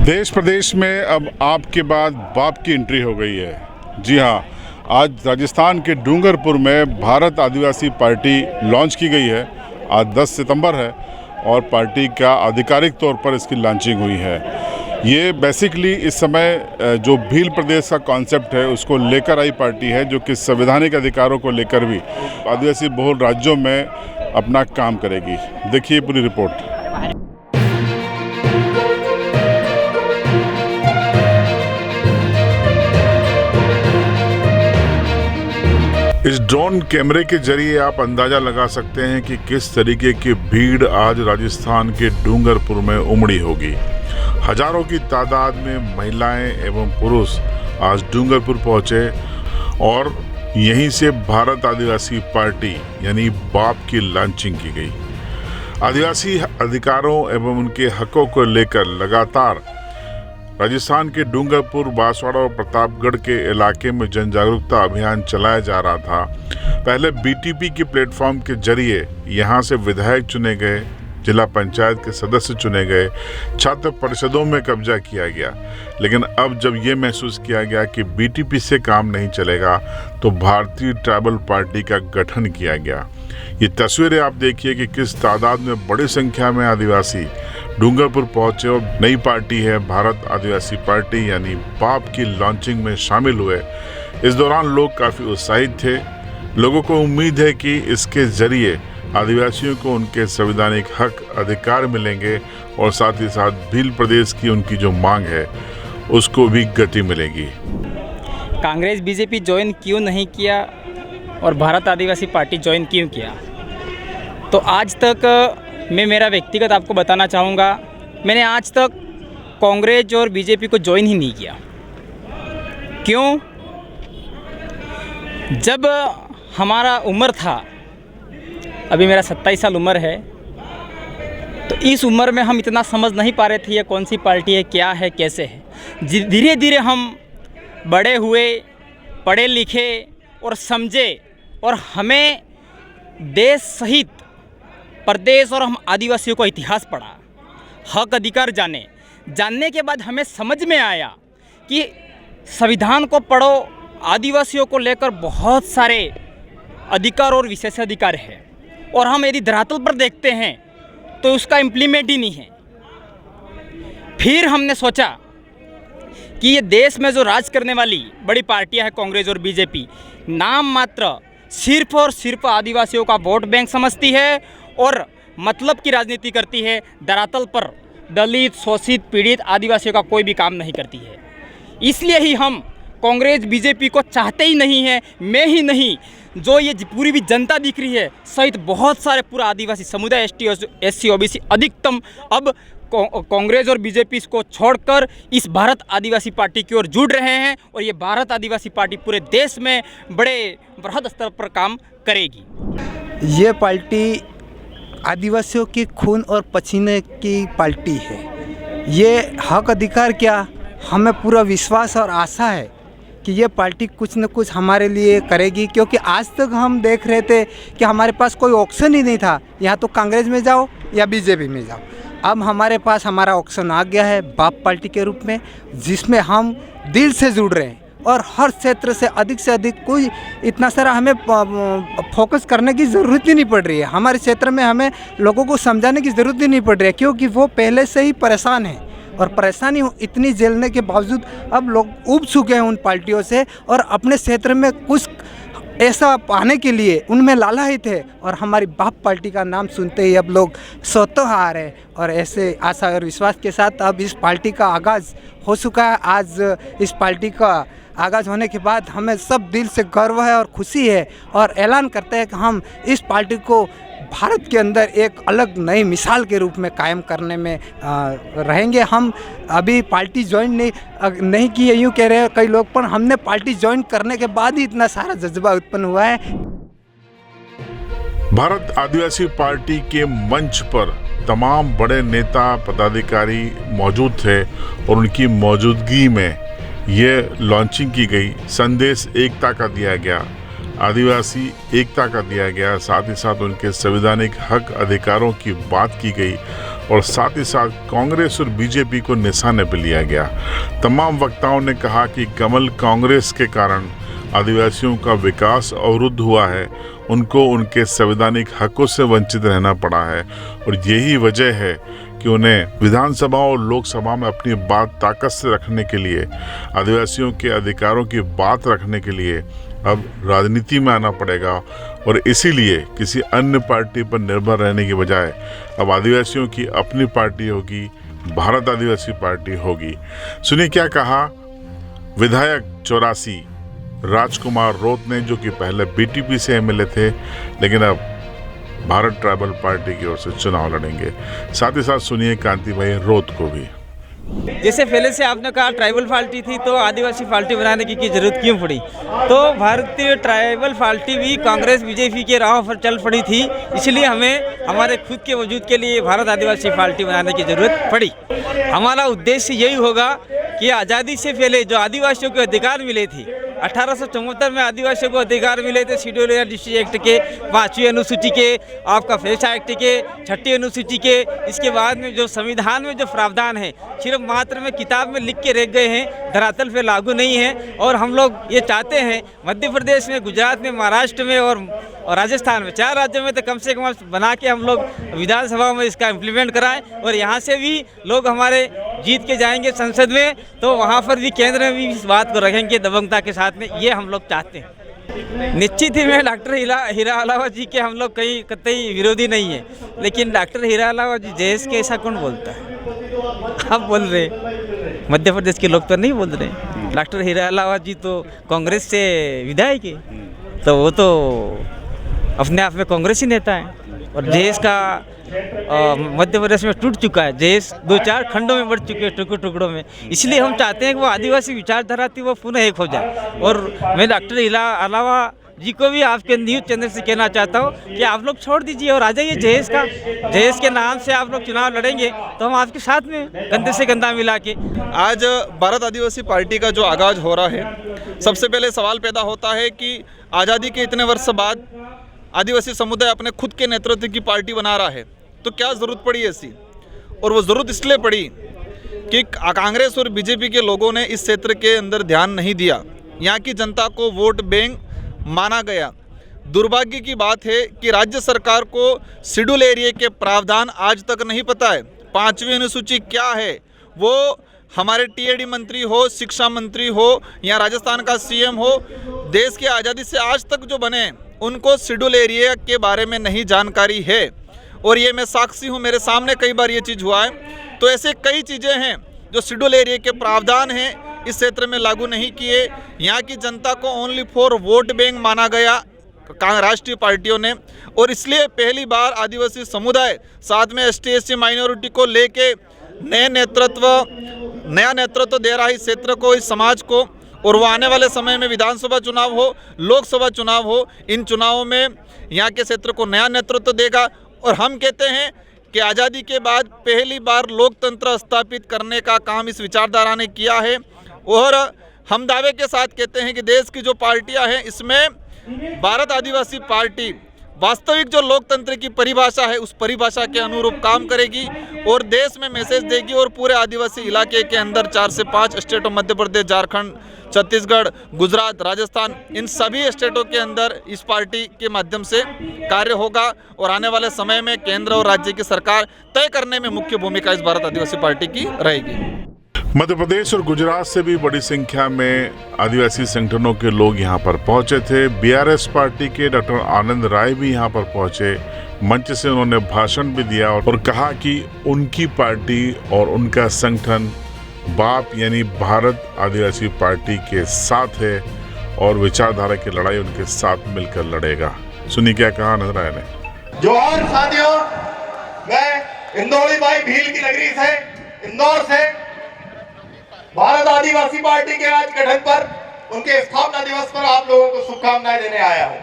देश प्रदेश में अब आपके बाद बाप की एंट्री हो गई है। जी हाँ, आज राजस्थान के डूंगरपुर में भारत आदिवासी पार्टी लॉन्च की गई है। आज 10 सितंबर है और पार्टी का आधिकारिक तौर पर इसकी लॉन्चिंग हुई है। ये बेसिकली इस समय जो भील प्रदेश का कॉन्सेप्ट है उसको लेकर आई पार्टी है, जो कि संवैधानिक अधिकारों को लेकर भी आदिवासी बहुल राज्यों में अपना काम करेगी। देखिए पूरी रिपोर्ट। इस ड्रोन कैमरे के जरिए आप अंदाजा लगा सकते हैं कि किस तरीके की भीड़ आज राजस्थान के डूंगरपुर में उमड़ी होगी। हजारों की तादाद में महिलाएं एवं पुरुष आज डूंगरपुर पहुंचे और यहीं से भारत आदिवासी पार्टी यानी बाप की लॉन्चिंग की गई। आदिवासी अधिकारों एवं उनके हकों को लेकर लगातार राजस्थान के डूंगरपुर, बांसवाड़ा और प्रतापगढ़ के इलाके में जन जागरूकता अभियान चलाया जा रहा था। पहले बीटीपी के प्लेटफॉर्म के जरिए यहाँ से विधायक चुने गए, जिला पंचायत के सदस्य चुने गए, छात्र परिषदों में कब्जा किया गया। लेकिन अब जब ये महसूस किया गया कि बीटीपी से काम नहीं चलेगा तो भारतीय ट्राइबल पार्टी का गठन किया गया। ये तस्वीरें आप देखिए कि किस तादाद में बड़ी संख्या में आदिवासी डूंगरपुर पहुंचे और नई पार्टी है भारत आदिवासी पार्टी यानी बाप की लॉन्चिंग में शामिल हुए। इस दौरान लोग काफ़ी उत्साहित थे। लोगों को उम्मीद है कि इसके जरिए आदिवासियों को उनके संवैधानिक हक अधिकार मिलेंगे और साथ ही साथ भील प्रदेश की उनकी जो मांग है उसको भी गति मिलेगी। कांग्रेस बीजेपी ज्वाइन क्यों नहीं किया और भारत आदिवासी पार्टी ज्वाइन क्यों किया, तो आज तक मैं मेरा व्यक्तिगत आपको बताना चाहूँगा, मैंने आज तक कांग्रेस और बीजेपी को ज्वाइन ही नहीं किया। क्यों? जब हमारा उम्र था, अभी मेरा 27 साल उम्र है, तो इस उम्र में हम इतना समझ नहीं पा रहे थे ये कौन सी पार्टी है, क्या है, कैसे है। धीरे धीरे हम बड़े हुए, पढ़े लिखे और समझे और हमें देश सहित प्रदेश और हम आदिवासियों का इतिहास पढ़ा, हक अधिकार जानने के बाद हमें समझ में आया कि संविधान को पढ़ो, आदिवासियों को लेकर बहुत सारे अधिकार और विशेषाधिकार है और हम यदि धरातल पर देखते हैं तो उसका इम्प्लीमेंट ही नहीं है। फिर हमने सोचा कि ये देश में जो राज करने वाली बड़ी पार्टियां हैं कांग्रेस और बीजेपी, नाम मात्र सिर्फ और सिर्फ आदिवासियों का वोट बैंक समझती है और मतलब की राजनीति करती है। धरातल पर दलित, शोषित, पीड़ित आदिवासियों का कोई भी काम नहीं करती है। इसलिए ही हम कांग्रेस बीजेपी को चाहते ही नहीं है। मैं ही नहीं, जो ये पूरी भी जनता दिख रही है सहित बहुत सारे पूरा आदिवासी समुदाय, एसटी, एससी, ओबीसी अधिकतम अब कांग्रेस और बीजेपी को छोड़कर इस भारत आदिवासी पार्टी की ओर जुड़ रहे हैं और ये भारत आदिवासी पार्टी पूरे देश में बड़े बृहद स्तर पर काम करेगी। ये पार्टी आदिवासियों की खून और पसीने की पार्टी है। ये हक अधिकार क्या, हमें पूरा विश्वास और आशा है कि ये पार्टी कुछ न कुछ हमारे लिए करेगी, क्योंकि आज तक हम देख रहे थे कि हमारे पास कोई ऑप्शन ही नहीं था, यहाँ तो कांग्रेस में जाओ या बीजेपी में जाओ। अब हमारे पास हमारा ऑप्शन आ गया है बाप पार्टी के रूप में, जिसमें हम दिल से जुड़ रहे हैं और हर क्षेत्र से अधिक कोई इतना सारा हमें फोकस करने की ज़रूरत ही नहीं पड़ रही है। हमारे क्षेत्र में हमें लोगों को समझाने की ज़रूरत ही नहीं पड़ रही है, क्योंकि वो पहले से ही परेशान हैं और परेशानी इतनी झेलने के बावजूद अब लोग उब चुके हैं उन पार्टियों से और अपने क्षेत्र में कुछ ऐसा पाने के लिए उनमें लालायित है और हमारी बाप पार्टी का नाम सुनते ही अब लोग स्वतः आ रहे हैं और ऐसे आशा और विश्वास के साथ अब इस पार्टी का आगाज़ हो चुका है। आज इस पार्टी का आगाज़ होने के बाद हमें सब दिल से गर्व है और खुशी है और ऐलान करते हैं कि हम इस पार्टी को भारत के अंदर एक अलग नई मिसाल के रूप में कायम करने में रहेंगे। हम अभी पार्टी ज्वाइन नहीं की है यूँ कह रहे हैं कई लोग, पर हमने पार्टी ज्वाइन करने के बाद ही इतना सारा जज्बा उत्पन्न हुआ है। भारत आदिवासी पार्टी के मंच पर तमाम बड़े नेता, पदाधिकारी मौजूद थे और उनकी मौजूदगी में ये लॉन्चिंग की गई। संदेश एकता का दिया गया, आदिवासी एकता का दिया गया, साथ ही साथ उनके संवैधानिक हक अधिकारों की बात की गई और साथ ही साथ कांग्रेस और बीजेपी को निशाने पर लिया गया। तमाम वक्ताओं ने कहा कि कमल कांग्रेस के कारण आदिवासियों का विकास अवरुद्ध हुआ है, उनको उनके संवैधानिक हकों से वंचित रहना पड़ा है और यही वजह है कि उन्हें विधानसभा और लोकसभा में अपनी बात ताकत से रखने के लिए, आदिवासियों के अधिकारों की बात रखने के लिए अब राजनीति में आना पड़ेगा और इसीलिए किसी अन्य पार्टी पर निर्भर रहने की बजाय अब आदिवासियों की अपनी पार्टी होगी, भारत आदिवासी पार्टी होगी। सुनिए क्या कहा विधायक 84 राजकुमार रोत ने, जो कि पहले बीटीपी से एमएलए थे लेकिन अब भारत ट्राइबल पार्टी की ओर से चुनाव लड़ेंगे। साथ ही साथ सुनिए कांति भाई रोत को भी। जैसे पहले से आपने कहा ट्राइबल पार्टी थी तो आदिवासी पार्टी बनाने की जरूरत क्यों पड़ी? तो भारतीय ट्राइबल पार्टी भी कांग्रेस बीजेपी के राह पर चल पड़ी थी, इसलिए हमें हमारे खुद के वजूद के लिए भारत आदिवासी पार्टी बनाने की जरूरत पड़ी। हमारा उद्देश्य यही होगा कि आज़ादी से पहले जो आदिवासियों को अधिकार मिले थे, 1874 में आदिवासियों को अधिकार मिले थे शेड्यूल एरिया डिस्ट्रिक्ट एक्ट के, 5वीं अनुसूची के, आपका पेशा एक्ट के, 6ठी अनुसूची के। इसके बाद में जो संविधान में जो प्रावधान है सिर्फ मात्र में किताब में लिख के रह गए हैं, धरातल पे लागू नहीं है। और हम लोग ये चाहते हैं मध्य प्रदेश में, गुजरात में, महाराष्ट्र में और राजस्थान में, 4 राज्यों में तो कम से कम बना के हम लोग विधानसभा में इसका इम्प्लीमेंट कराएं और यहाँ से भी लोग हमारे जीत के जाएंगे संसद में तो वहाँ पर भी केंद्र में भी इस बात को रखेंगे दबंगता के साथ में, ये हम लोग चाहते हैं। निश्चित ही में डॉक्टर हीरा अलावा जी के हम लोग कहीं कतई विरोधी नहीं है, लेकिन डॉक्टर हीरा अलावा जी जयेश के ऐसा कौन बोलता है? आप बोल रहे, मध्य प्रदेश के लोग तो नहीं बोल रहे। डॉक्टर हीरा अलावा जी तो कांग्रेस से विधायक है, तो वो तो अपने आप में कांग्रेसी नेता है। और जयेश का मध्य प्रदेश में टूट चुका है, जयेश 2-4 खंडों में बढ़ चुके हैं, टुकड़ों में। इसलिए हम चाहते हैं कि वो आदिवासी विचारधारा थी वो पुनः एक हो जाए। और मैं डॉक्टर हीरा अलावा जी को भी आपके न्यूज़ चैनल से कहना चाहता हूँ कि आप लोग छोड़ दीजिए और आ जाइए जयेश के नाम से आप लोग चुनाव लड़ेंगे तो हम आपके साथ में कंधे से कंधा मिला के। आज भारत आदिवासी पार्टी का जो आगाज हो रहा है, सबसे पहले सवाल पैदा होता है कि आज़ादी के इतने वर्ष बाद आदिवासी समुदाय अपने खुद के नेतृत्व की पार्टी बना रहा है, तो क्या ज़रूरत पड़ी ऐसी? और वो ज़रूरत इसलिए पड़ी कि कांग्रेस और बीजेपी के लोगों ने इस क्षेत्र के अंदर ध्यान नहीं दिया, यहाँ की जनता को वोट बैंक माना गया। दुर्भाग्य की बात है कि राज्य सरकार को शेड्यूल एरिया के प्रावधान आज तक नहीं पता है। 5वीं अनुसूची क्या है वो हमारे टीएडी मंत्री हो, शिक्षा मंत्री हो या राजस्थान का सीएम हो, देश की आज़ादी से आज तक जो बने उनको शेड्यूल एरिया के बारे में नहीं जानकारी है। और ये मैं साक्षी हूँ, मेरे सामने कई बार ये चीज़ हुआ है। तो ऐसे कई चीज़ें हैं जो शेड्यूल एरिया के प्रावधान हैं इस क्षेत्र में लागू नहीं किए। यहाँ की जनता को ओनली फॉर वोट बैंक माना गया राष्ट्रीय पार्टियों ने, और इसलिए पहली बार आदिवासी समुदाय साथ में ST/SC माइनॉरिटी को लेके नया नेतृत्व दे रहा है इस क्षेत्र को, इस समाज को। और वो आने वाले समय में विधानसभा चुनाव हो, लोकसभा चुनाव हो, इन चुनावों में यहाँ के क्षेत्र को नया नेतृत्व देगा। और हम कहते हैं कि आज़ादी के बाद पहली बार लोकतंत्र स्थापित करने का काम इस विचारधारा ने किया है। और हम दावे के साथ कहते हैं कि देश की जो पार्टियां हैं इसमें भारत आदिवासी पार्टी वास्तविक जो लोकतंत्र की परिभाषा है उस परिभाषा के अनुरूप काम करेगी और देश में मैसेज देगी। और पूरे आदिवासी इलाके के अंदर 4 से 5 स्टेटों, मध्य प्रदेश, झारखंड, छत्तीसगढ़, गुजरात, राजस्थान, इन सभी स्टेटों के अंदर इस पार्टी के माध्यम से कार्य होगा। और आने वाले समय में केंद्र और राज्य की सरकार तय करने में मुख्य भूमिका इस भारत आदिवासी पार्टी की रहेगी। मध्य प्रदेश और गुजरात से भी बड़ी संख्या में आदिवासी संगठनों के लोग यहाँ पर पहुंचे थे। बीआरएस पार्टी के डॉक्टर आनंद राय भी यहाँ पर पहुंचे, मंच से उन्होंने भाषण भी दिया और कहा कि उनकी पार्टी और उनका संगठन बाप यानी भारत आदिवासी पार्टी के साथ है और विचारधारा की लड़ाई उनके साथ मिलकर लड़ेगा। सुनिए क्या कहा आनंद राय ने। जोहार साथियों, मैं इंदौरी भाई भील की नगरी से, इंदौर से भारत आदिवासी पार्टी के आज गठन पर, उनके स्थापना दिवस पर आप लोगों को शुभकामनाएं देने आया हूं।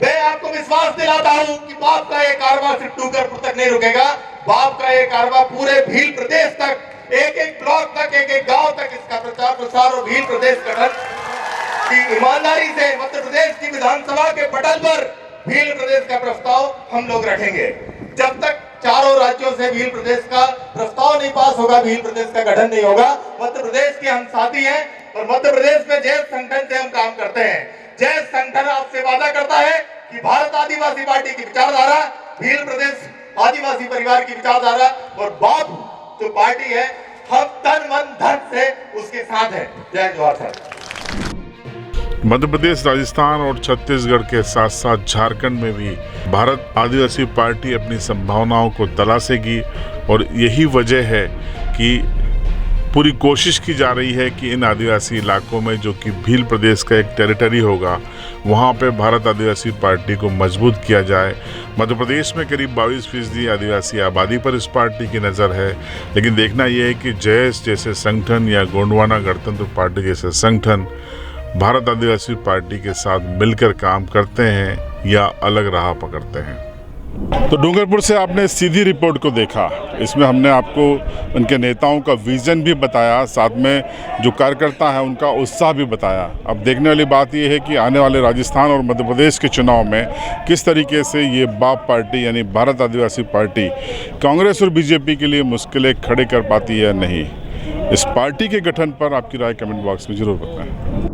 मैं आपको विश्वास दिलाता हूं कि बाप का ये कारवा सिर्फ डूंगरपुर तक नहीं रुकेगा, बाप का ये कारवा पूरे भील प्रदेश तक, एक ब्लॉक तक, एक गांव तक इसका प्रचार प्रसार और भील प्रदेश गठन की ईमानदारी से मध्य प्रदेश की विधानसभा के पटल पर भील प्रदेश का प्रस्ताव हम लोग रखेंगे। जब तक चारों राज्यों से भील प्रदेश का प्रस्ताव नहीं पास होगा, भील प्रदेश का गठन नहीं होगा। मध्य प्रदेश के हम साथी हैं और मध्य प्रदेश में जैस संगठन से हम काम करते हैं। जैस संगठन आपसे वादा करता है कि भारत आदिवासी पार्टी की विचारधारा, भील प्रदेश आदिवासी परिवार की विचारधारा और बाप जो पार्टी है, हम तन मन धन से उसके साथ हैं। जय जवाहर सर। मध्य प्रदेश, राजस्थान और छत्तीसगढ़ के साथ साथ झारखंड में भी भारत आदिवासी पार्टी अपनी संभावनाओं को तलाशेगी और यही वजह है कि पूरी कोशिश की जा रही है कि इन आदिवासी इलाकों में, जो कि भील प्रदेश का एक टेरिटरी होगा, वहाँ पे भारत आदिवासी पार्टी को मजबूत किया जाए। मध्य प्रदेश में करीब 22% आदिवासी आबादी पर इस पार्टी की नज़र है, लेकिन देखना यह है कि जैस जैसे संगठन या गोंडवाना गणतंत्र पार्टी जैसे संगठन भारत आदिवासी पार्टी के साथ मिलकर काम करते हैं या अलग राह पकड़ते हैं। तो डूंगरपुर से आपने सीधी रिपोर्ट को देखा, इसमें हमने आपको उनके नेताओं का विज़न भी बताया, साथ में जो कार्यकर्ता हैं उनका उत्साह भी बताया। अब देखने वाली बात यह है कि आने वाले राजस्थान और मध्य प्रदेश के चुनाव में किस तरीके से ये बाप पार्टी यानी भारत आदिवासी पार्टी कांग्रेस और बीजेपी के लिए मुश्किलें खड़े कर पाती है या नहीं। इस पार्टी के गठन पर आपकी राय कमेंट बॉक्स में जरूर बताएं।